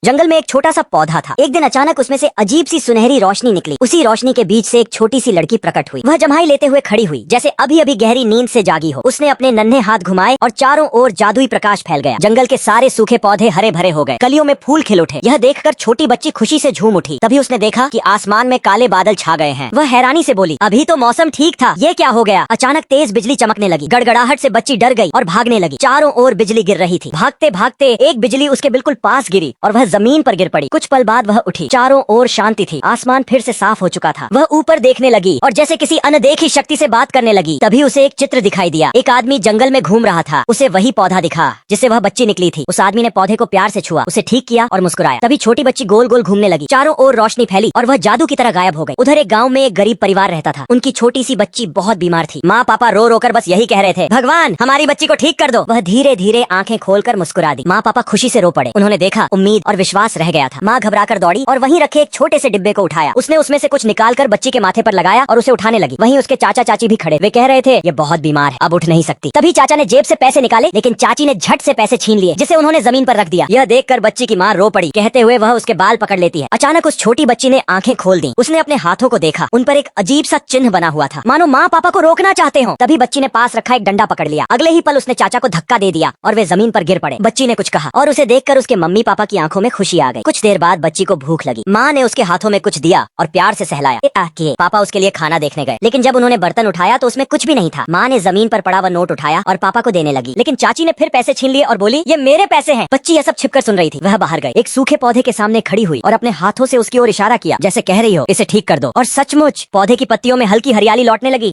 जंगल में एक छोटा सा पौधा था। एक दिन अचानक उसमें से अजीब सी सुनहरी रोशनी निकली। उसी रोशनी के बीच से एक छोटी सी लड़की प्रकट हुई। वह जम्हाई लेते हुए खड़ी हुई, जैसे अभी अभी गहरी नींद से जागी हो। उसने अपने नन्हे हाथ घुमाए और चारों ओर जादुई प्रकाश फैल गया। जंगल के सारे सूखे पौधे हरे भरे हो गए, कलियों में फूल खिल उठे। यह देखकर छोटी बच्ची खुशी से झूम उठी। तभी उसने देखा कि आसमान में काले बादल छा गए हैं। वह हैरानी से बोली, अभी तो मौसम ठीक था, ये क्या हो गया? अचानक तेज बिजली चमकने लगी। गड़गड़ाहट से बच्ची डर गई और भागने लगी। चारों ओर बिजली गिर रही थी। भागते भागते एक बिजली उसके बिल्कुल पास गिरी और वह जमीन पर गिर पड़ी। कुछ पल बाद वह उठी। चारों ओर शांति थी। आसमान फिर से साफ हो चुका था। वह ऊपर देखने लगी और जैसे किसी अनदेखी शक्ति से बात करने लगी। तभी उसे एक चित्र दिखाई दिया। एक आदमी जंगल में घूम रहा था। उसे वही पौधा दिखा जिससे वह बच्ची निकली थी। उस आदमी ने पौधे को प्यार से छुआ, उसे ठीक किया और मुस्कुराया। तभी छोटी बच्ची गोल गोल घूमने लगी। चारों ओर रोशनी फैली और वह जादू की तरह गायब हो गई। उधर एक गाँव में एक गरीब परिवार रहता था। उनकी छोटी सी बच्ची बहुत बीमार थी। माँ पापा रो रो कर बस यही कह रहे थे, भगवान हमारी बच्ची को ठीक कर दो। वह धीरे धीरे आंखें खोलकर मुस्कुरा दी। माँ पापा खुशी से रो पड़े। उन्होंने देखा उम्मीद और विश्वास रह गया था। माँ घबराकर दौड़ी और वहीं रखे एक छोटे से डिब्बे को उठाया। उसने उसमें से कुछ निकालकर बच्ची के माथे पर लगाया और उसे उठाने लगी। वहीं उसके चाचा चाची भी खड़े। वे कह रहे थे, ये बहुत बीमार है, अब उठ नहीं सकती। तभी चाचा ने जेब से पैसे निकाले, लेकिन चाची ने झट से पैसे छीन लिए, जिसे उन्होंने जमीन पर रख दिया। यह देखकर बच्ची की माँ रो पड़ी। कहते हुए वह उसके बाल पकड़ लेती है। अचानक उस छोटी बच्ची ने आंखें खोल दी। उसने अपने हाथों को देखा। उन पर एक अजीब सा चिन्ह बना हुआ था, मानो माँ पापा को रोकना चाहते हो। तभी बच्ची ने पास रखा एक डंडा पकड़ लिया। अगले ही पल उसने चाचा को धक्का दे दिया और वे जमीन पर गिर पड़े। बच्ची ने कुछ कहा और उसे देखकर उसके मम्मी पापा की आंखों में खुशी आ गई। कुछ देर बाद बच्ची को भूख लगी। माँ ने उसके हाथों में कुछ दिया और प्यार से सहलाया। पापा उसके लिए खाना देखने गए, लेकिन जब उन्होंने बर्तन उठाया तो उसमें कुछ भी नहीं था। माँ ने जमीन पर पड़ा हुआ नोट उठाया और पापा को देने लगी, लेकिन चाची ने फिर पैसे छीन लिए और बोली, ये मेरे पैसे हैं। बच्ची यह सब छिपकर सुन रही थी। वह बाहर गई, एक सूखे पौधे के सामने खड़ी हुई और अपने हाथों से उसकी ओर इशारा किया, जैसे कह रही हो, इसे ठीक कर दो। और सचमुच पौधे की पत्तियों में हल्की हरियाली लौटने लगी।